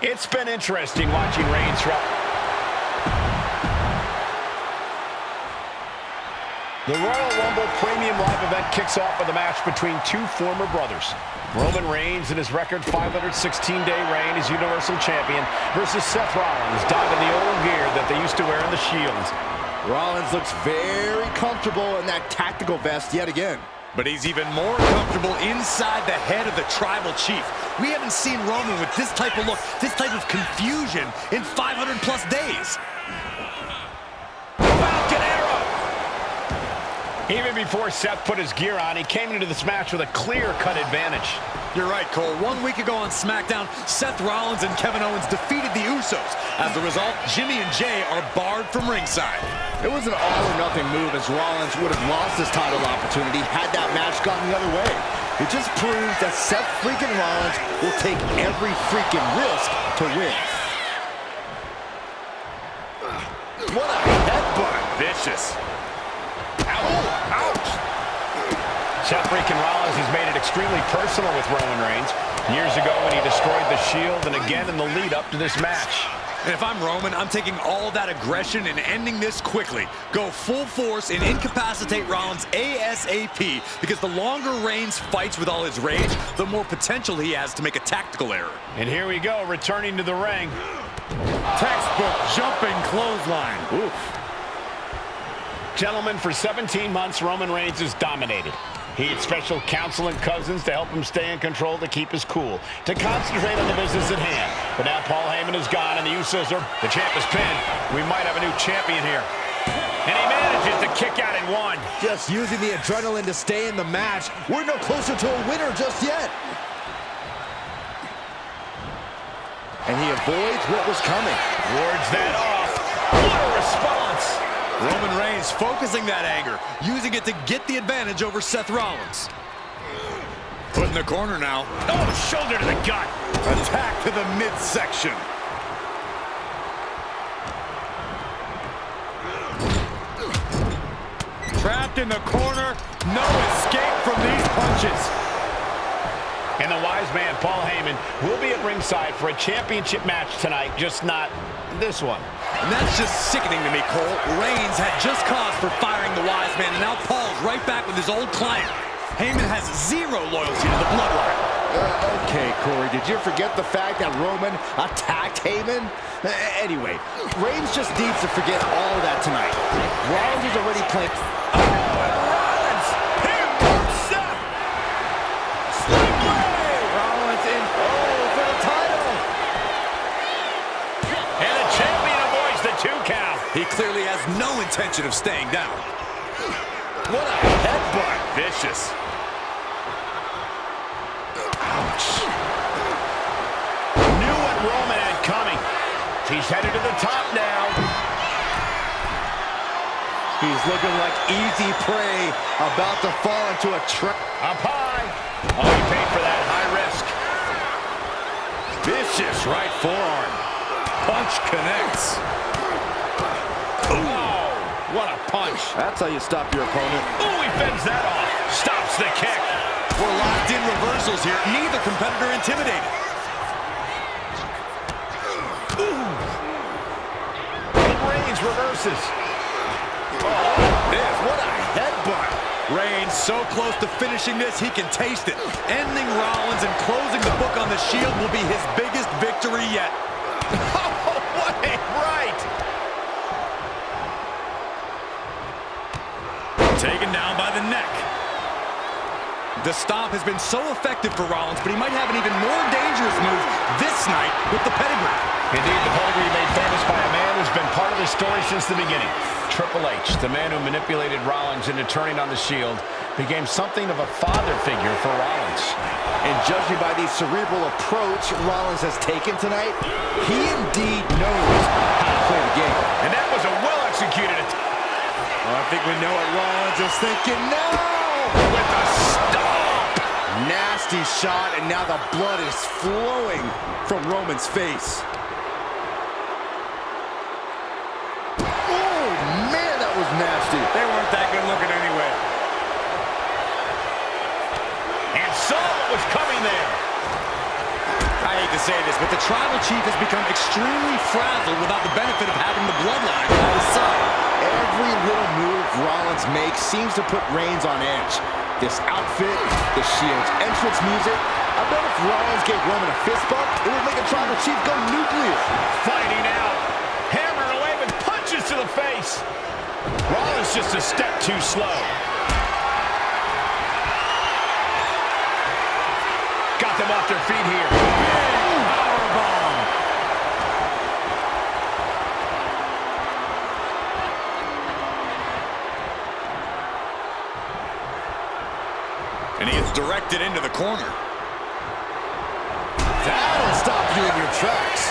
It's been interesting watching Reigns throughout. The Royal Rumble Premium Live event kicks off with a match between two former brothers. Roman Reigns in his record 516-day reign as Universal Champion versus Seth Rollins, donning the old gear that they used to wear in the Shield. Rollins looks very comfortable in that tactical vest yet again. But he's even more comfortable inside the head of the tribal chief. We haven't seen Roman with this type of look, this type of confusion in 500-plus days. Even before Seth put his gear on, he came into this match with a clear-cut advantage. You're right, Cole. 1 week ago on SmackDown, Seth Rollins and Kevin Owens defeated the Usos. As a result, Jimmy and Jey are barred from ringside. It was an all-or-nothing move, as Rollins would have lost his title opportunity had that match gone the other way. It just proves that Seth freaking Rollins will take every freaking risk to win. What a headbutt. Vicious. Ouch! Seth freaking Rollins has made it extremely personal with Roman Reigns. Years ago when he destroyed the Shield, and again in the lead up to this match. And if I'm Roman, I'm taking all that aggression and ending this quickly. Go full force and incapacitate Rollins ASAP, because the longer Reigns fights with all his rage, the more potential he has to make a tactical error. And here we go, returning to the ring. Textbook jumping clothesline. Oof. Gentlemen, for 17 months, Roman Reigns has dominated. He had special counsel and cousins to help him stay in control, to keep his cool, to concentrate on the business at hand. But now Paul Heyman is gone and the Usos are... The champ is pinned. We might have a new champion here. And he manages to kick out in one. Just using the adrenaline to stay in the match. We're no closer to a winner just yet. And he avoids what was coming. Wards that off. What a response! Roman Reigns focusing that anger, using it to get the advantage over Seth Rollins. Put in the corner now. Oh, shoulder to the gut. Attack to the midsection. Trapped in the corner. No escape from these punches. And the wise man, Paul Heyman, will be at ringside for a championship match tonight, just not this one. And that's just sickening to me, Cole. Reigns had just cause for firing the wise man, and now Paul's right back with his old client. Heyman has zero loyalty to the bloodline. Okay, Corey, did you forget the fact that Roman attacked Heyman? Anyway, Reigns just needs to forget all of that tonight. Rollins is already playing... Rollins! Here comes Seth! Rollins in... Oh, for the title! And the champion avoids the 2 count. He clearly has no intention of staying down. What a headbutt! Vicious. Ouch. Knew what Roman had coming. He's headed to the top now. He's looking like easy prey, about to fall into a trap. Up high. Oh, he paid for that high risk. Vicious right forearm. Punch connects. Oh, what a punch. That's how you stop your opponent. Oh, he fends that off. Stops the kick. We're locked in reversals here. Neither competitor intimidated. And Reigns reverses. What a headbutt. Reigns so close to finishing this, he can taste it. Ending Rollins and closing the book on the Shield will be his biggest victory yet. Oh, what a right. Taken down by the neck. The stomp has been so effective for Rollins, but he might have an even more dangerous move this night with the pedigree. Indeed, the pedigree made famous by a man who's been part of the story since the beginning. Triple H, the man who manipulated Rollins into turning on the Shield, became something of a father figure for Rollins. And judging by the cerebral approach Rollins has taken tonight, he indeed knows how to play the game. And that was a well-executed attack. I think we know what Rollins is thinking now. With a stomp. Nasty shot, and now the blood is flowing from Roman's face. Oh, man, that was nasty. They weren't that good looking anyway. And saw what was coming there. I hate to to say this, but the Tribal Chief has become extremely frazzled without the benefit of having the Bloodline at his side. Every little move Rollins makes seems to put Reigns on edge. This outfit, the Shield's entrance music. I bet if Rollins gave Roman a fist bump, it would make a Tribal Chief go nuclear. Fighting out. Hammering away with punches to the face. Rollins just a step too slow. Got them off their feet here. Big powerbomb. And he is directed into the corner. That'll stop you in your tracks.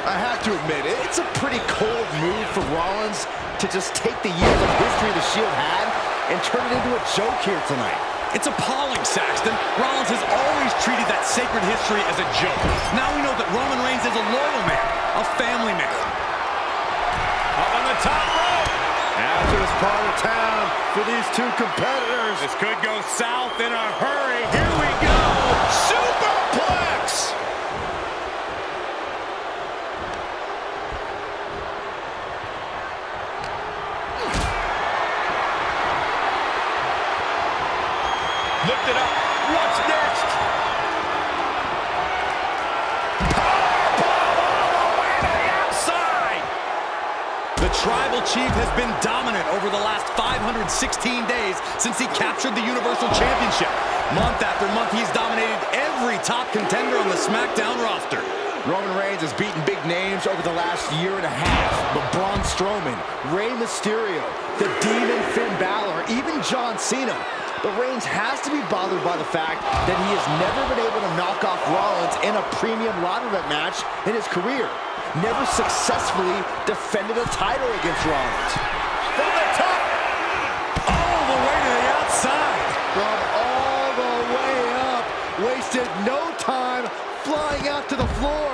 I have to admit, it's a pretty cold move for Rollins to just take the years of history the Shield had and turn it into a joke here tonight. It's appalling, Saxton. Rollins has always treated that sacred history as a joke. Now we know that Roman Reigns is a loyal man, a family man. Up on the top rope. After this part of town for these two competitors. This could go south in a hurry. Here we go. Superplex. Lift it up. What's next? Powerbomb all the way to the outside. The Tribal Chief has been dominant over the last 516 days since he captured the Universal Championship. Month after month, he's dominated every top contender on the SmackDown roster. Roman Reigns has beaten big names over the last year and a half, but Braun Strowman, Rey Mysterio, the Demon Finn Balor, even John Cena. But Reigns has to be bothered by the fact that he has never been able to knock off Rollins in a premium ladder match in his career. Never successfully defended a title against Rollins. From the top, all the way to the outside. From all the way up, wasted no time flying out to the floor.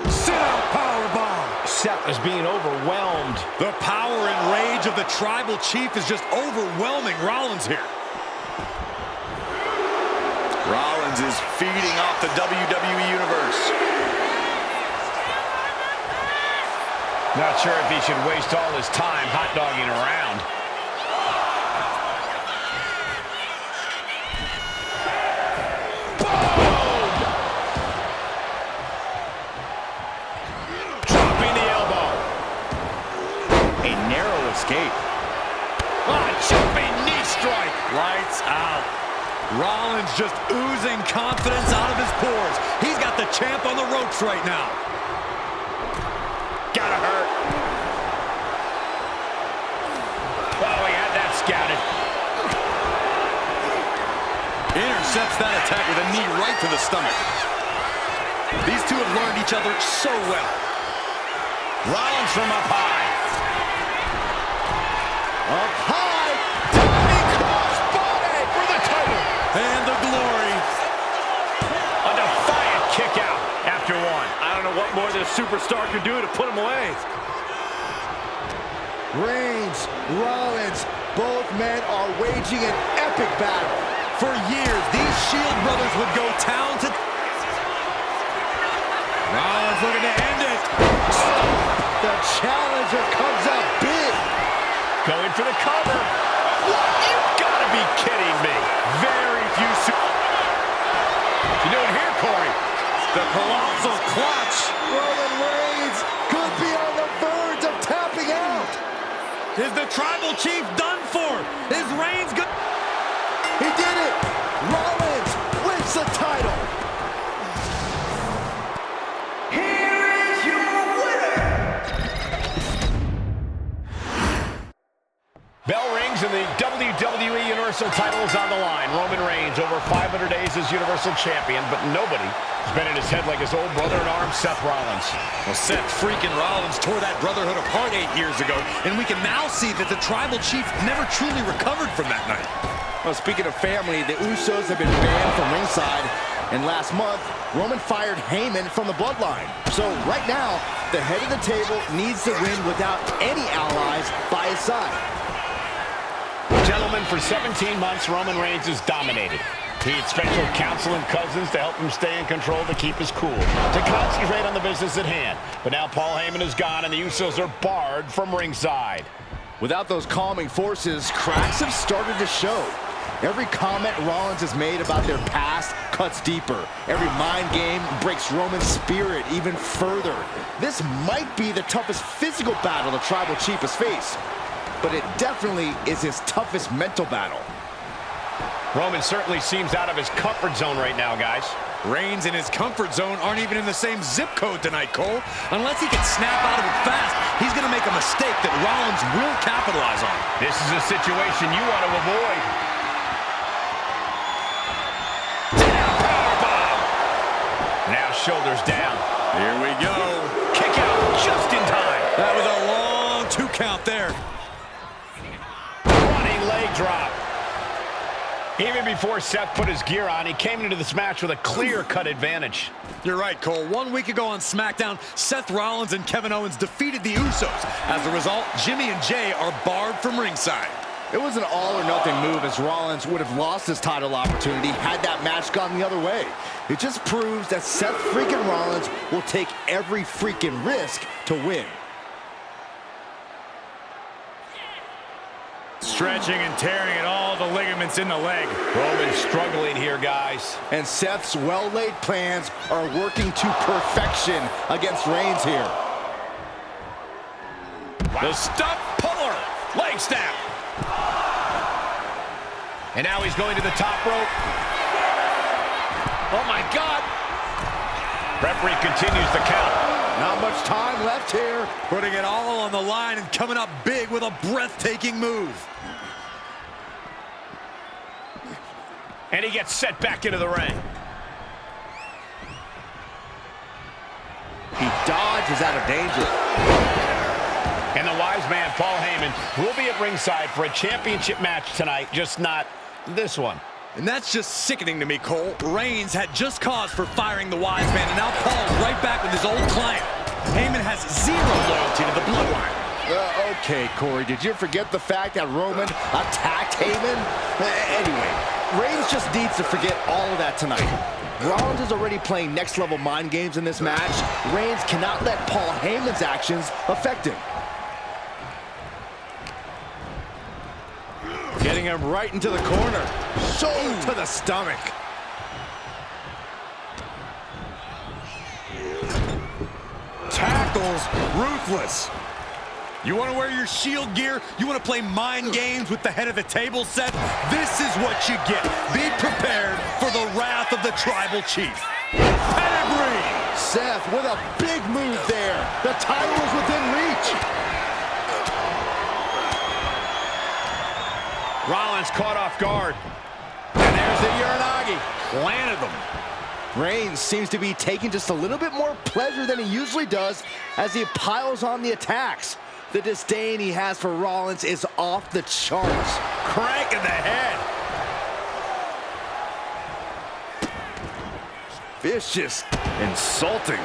Sit-out powerbomb. Seth is being overwhelmed. The power and rage of the Tribal Chief is just overwhelming Rollins here. Rollins is feeding off the WWE Universe. Not sure if he should waste all his time hot-dogging around. Escape. Jumping knee strike. Lights out. Rollins just oozing confidence out of his pores. He's got the champ on the ropes right now. Gotta hurt. Oh, he had that scouted. Intercepts that attack with a knee right to the stomach. These two have learned each other so well. Rollins from up high. Up high, diving crossbody for the title. And the glory. A defiant kick out after one. I don't know what more this superstar could do to put him away. Reigns, Rollins, both men are waging an epic battle. For years, these Shield brothers would go town to... Rollins looking to end it. The challenger comes up big. Going for the cover. What? You've got to be kidding me. Very few... What you doing here, Corey? The colossal clutch. Roman Reigns could be on the verge of tapping out. Is the Tribal Chief done for? Is Reigns good? He did it. Rollins wins the title. Bell rings and the WWE Universal title is on the line. Roman Reigns over 500 days as Universal Champion, but nobody has been in his head like his old brother-in-arms, Seth Rollins. Well, Seth freaking Rollins tore that brotherhood apart 8 years ago, and we can now see that the Tribal Chief never truly recovered from that night. Well, speaking of family, the Usos have been banned from ringside, and last month, Roman fired Heyman from the Bloodline. So right now, the head of the table needs to win without any allies by his side. Gentlemen, for 17 months, Roman Reigns has dominated. He had special counsel and cousins to help him stay in control, to keep his cool, to concentrate on the business at hand. But now Paul Heyman is gone, and the Usos are barred from ringside. Without those calming forces, cracks have started to show. Every comment Rollins has made about their past cuts deeper. Every mind game breaks Roman's spirit even further. This might be the toughest physical battle the Tribal Chief has faced, but it definitely is his toughest mental battle. Roman certainly seems out of his comfort zone right now, guys. Reigns and his comfort zone aren't even in the same zip code tonight, Cole. Unless he can snap out of it fast, he's going to make a mistake that Rollins will capitalize on. This is a situation you want to avoid. Powerbomb. Now shoulders down. Here we go. Kick out just in time. That was a long 2 count there. Running leg drop. Even before Seth put his gear on, he came into this match with a clear-cut advantage. You're right, Cole. 1 week ago on SmackDown, Seth Rollins and Kevin Owens defeated the Usos. As a result, Jimmy and Jey are barred from ringside. It was an all-or-nothing move, as Rollins would have lost his title opportunity had that match gone the other way. It just proves that Seth freaking Rollins will take every freaking risk to win. Stretching and tearing at all the ligaments in the leg. Roman's struggling here, guys. And Seth's well-laid plans are working to perfection against Reigns here. Wow. The stump puller. Leg snap. And now he's going to the top rope. Oh, my God. Referee continues the count. Not much time left here. Putting it all on the line and coming up big with a breathtaking move. And he gets set back into the ring. He dodges out of danger. And the wise man, Paul Heyman, will be at ringside for a championship match tonight, just not this one. And that's just sickening to me, Cole. Reigns had just cause for firing the wise man, and now Paul's right back with his old client. Heyman has zero loyalty to the bloodline. Okay, Corey, did you forget the fact that Roman attacked Heyman? Anyway, Reigns just needs to forget all of that tonight. Rollins is already playing next-level mind games in this match. Reigns cannot let Paul Heyman's actions affect him. Getting him right into the corner. Shoulder to the stomach. Tackles ruthless. You want to wear your Shield gear? You want to play mind games with the head of the table set? This is what you get. Be prepared for the wrath of the Tribal Chief. Pedigree! Seth with a big move there. The title is within reach. Rollins caught off guard. And there's the Uranagi. Landed them. Reigns seems to be taking just a little bit more pleasure than he usually does as he piles on the attacks. The disdain he has for Rollins is off the charts. Crank in the head. Vicious. Insulting.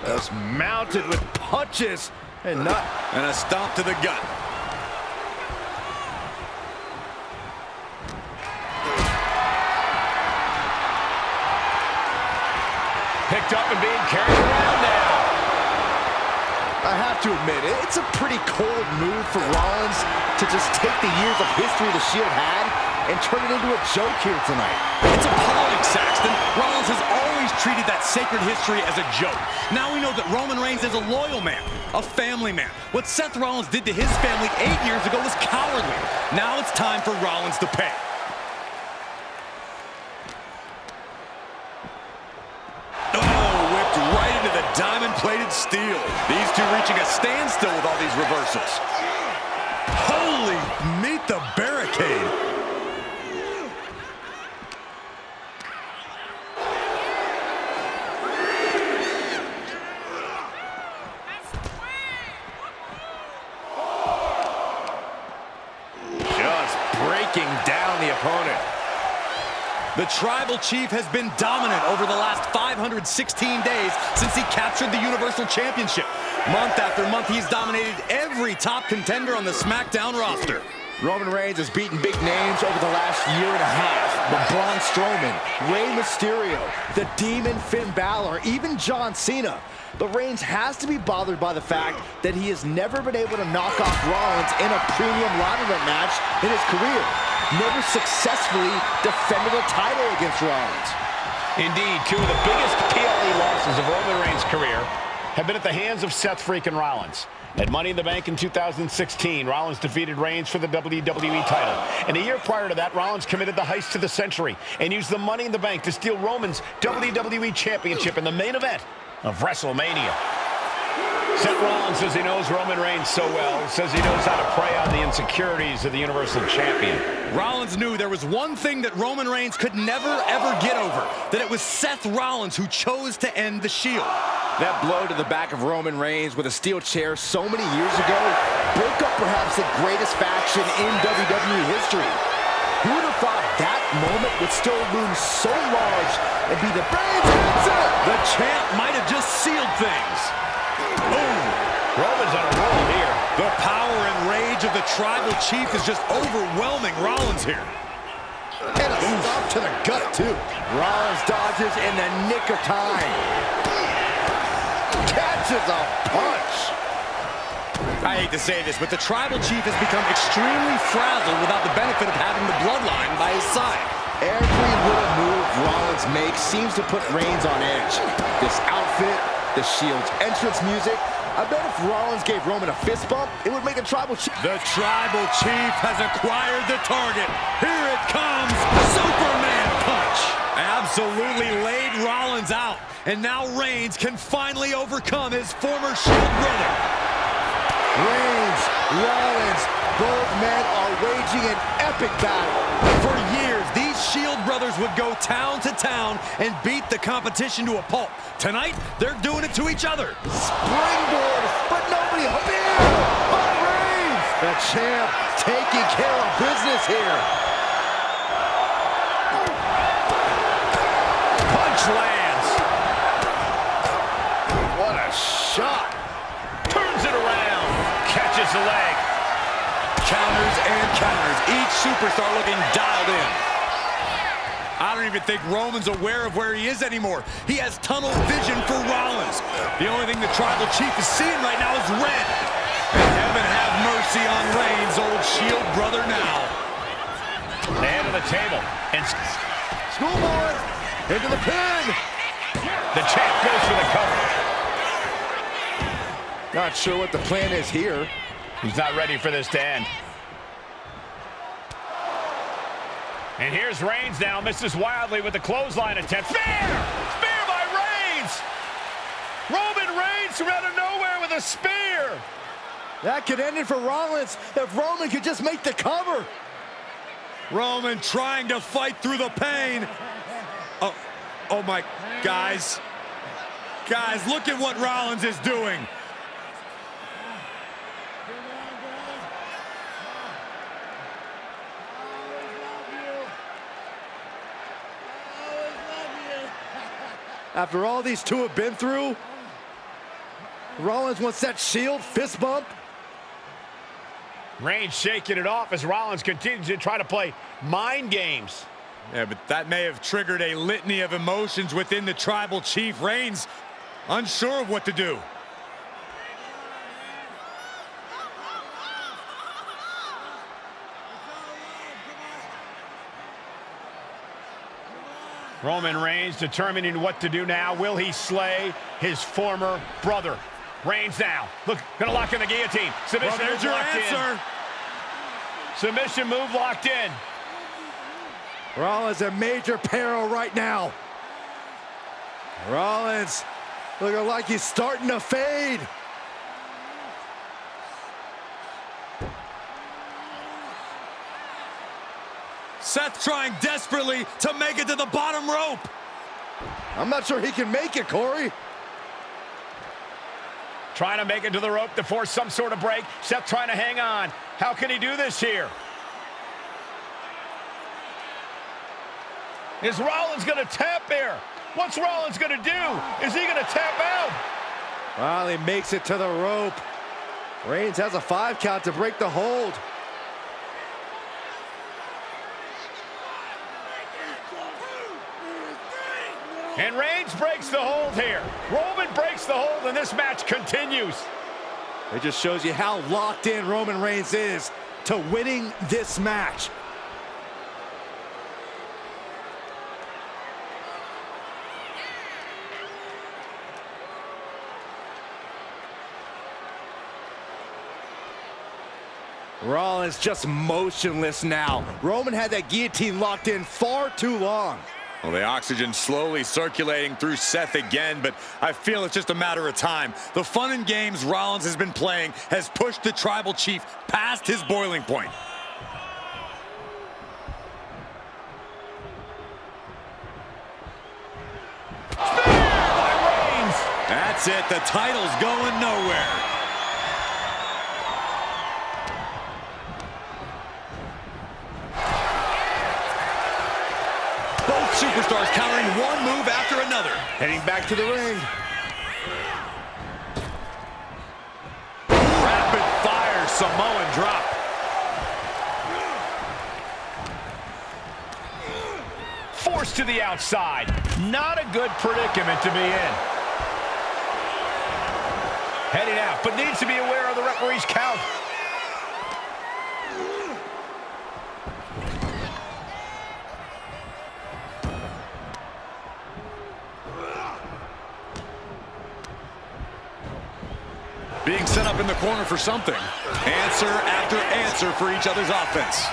Just mounted with punches and not... And a stomp to the gut. Picked up and being carried around now. I have to admit, it's a pretty cold move for Rollins to just take the years of history the Shield had and turn it into a joke here tonight. It's appalling, Saxton. Rollins has always treated that sacred history as a joke. Now we know that Roman Reigns is a loyal man, a family man. What Seth Rollins did to his family 8 years ago was cowardly. Now it's time for Rollins to pay. Right into the diamond-plated steel. These two reaching a standstill with all these reversals. Holy, meet the barricade. Just breaking down the opponent. The Tribal Chief has been dominant over the last 516 days since he captured the Universal Championship. Month after month, he's dominated every top contender on the SmackDown roster. Roman Reigns has beaten big names over the last year and a half. But Braun Strowman, Rey Mysterio, the Demon Finn Balor, even John Cena. But Reigns has to be bothered by the fact that he has never been able to knock off Rollins in a premium live event match in his career. Never successfully defended a title against Rollins. Indeed, two of the biggest PLE losses of Roman Reigns' career have been at the hands of Seth freaking Rollins. At Money in the Bank in 2016, Rollins defeated Reigns for the WWE title. And a year prior to that, Rollins committed the heist to the century and used the Money in the Bank to steal Roman's WWE Championship in the main event of WrestleMania. Seth Rollins says he knows Roman Reigns so well, says he knows how to prey on the insecurities of the Universal Champion. Rollins knew there was one thing that Roman Reigns could never, ever get over, that it was Seth Rollins who chose to end the Shield. That blow to the back of Roman Reigns with a steel chair so many years ago broke up perhaps the greatest faction in WWE history. Who would have thought that moment would still loom so large and be the brains of it? The champ might have just sealed things. Boom! Roman's on a roll here. The power and rage of the Tribal Chief is just overwhelming Rollins here. And a stop to the gut, too. Rollins dodges in the nick of time. Catches a punch. I hate to say this, but the Tribal Chief has become extremely frazzled without the benefit of having the Bloodline by his side. Every little move Rollins makes seems to put Reigns on edge. This outfit, the Shield's entrance music. I bet if Rollins gave Roman a fist bump, it would make the Tribal Chief. The Tribal Chief has acquired the target. Here it comes, Superman punch. Absolutely laid Rollins out. And now Reigns can finally overcome his former Shield brother. Reigns, Rollins, both men are waging an epic battle. For years, these Shield brothers would go town to town and beat the competition to a pulp. Tonight, they're doing it to each other. Springboard, but nobody up here. But Reigns, the champ, taking care of business here. Punch lands. What a shot. Turns it around. Catches the leg. Counters and counters. Each superstar looking dialed in. I don't even think Roman's aware of where he is anymore. He has tunnel vision for Rollins. The only thing the Tribal Chief is seeing right now is red. And heaven have mercy on Reigns, old Shield brother now. The head of the table. And Schoolboy into the pin. the champ goes for the cover. Not sure what the plan is here. He's not ready for this to end. And here's Reigns now, misses wildly with the clothesline attempt. Spear! Spear by Reigns! Roman Reigns from out of nowhere with a spear! That could end it for Rollins if Roman could just make the cover. Roman trying to fight through the pain. Oh my, guys. Guys, look at what Rollins is doing. After all these two have been through, Rollins wants that Shield fist bump. Reigns shaking it off as Rollins continues to try to play mind games. Yeah, but that may have triggered a litany of emotions within the Tribal Chief. Reigns unsure of what to do. Roman Reigns determining what to do now. Will he slay his former brother? Reigns now. Look, gonna lock in the guillotine. Submission Well, there's your answer. Submission move locked in. Rollins in major peril right now. Rollins looking like he's starting to fade. Seth trying desperately to make it to the bottom rope. I'm not sure he can make it, Corey. Trying to make it to the rope to force some sort of break. Seth trying to hang on. How can he do this here? Is Rollins going to tap here? What's Rollins going to do? Is he going to tap out? Well, he makes it to the rope. Reigns has a 5 count to break the hold. And Reigns breaks the hold here. Roman breaks the hold, and this match continues. It just shows you how locked in Roman Reigns is to winning this match. Rollins just motionless now. Roman had that guillotine locked in far too long. Well, the oxygen slowly circulating through Seth again, but I feel it's just a matter of time. The fun and games Rollins has been playing has pushed the Tribal Chief past his boiling point. Spear by Reigns! That's it. The title's going nowhere. Superstars countering one move after another. Heading back to the ring. Rapid fire Samoan drop. Forced to the outside. Not a good predicament to be in. Heading out, but needs to be aware of the referee's count. Being set up in the corner for something. Answer after answer for each other's offense.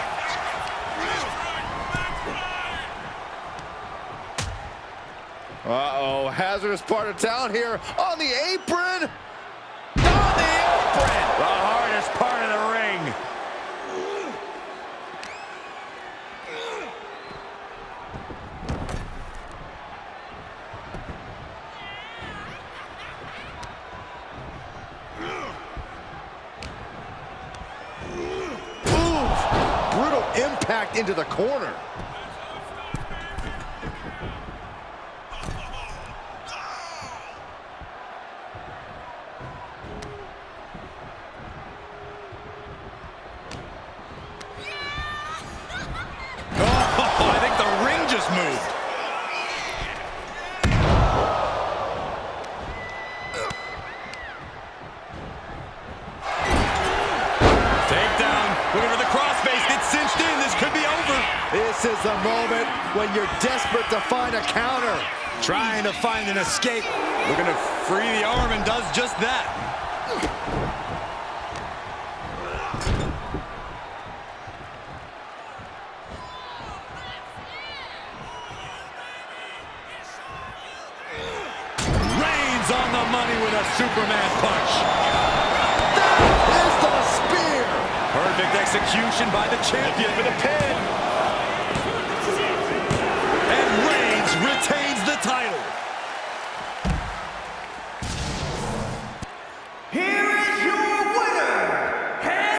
Uh-oh, hazardous part of town here on the apron. On the apron! The hardest part of the ring. Impact into the corner. Oh, I think the ring just moved. Takedown. Looking for the crossface. Gets cinched in. This could be over. This is the moment when you're desperate to find a counter. Trying to find an escape. Looking to free the arm and does just that. Reigns on the money with a Superman punch. That is the spear. Perfect execution by the champion. For the pin.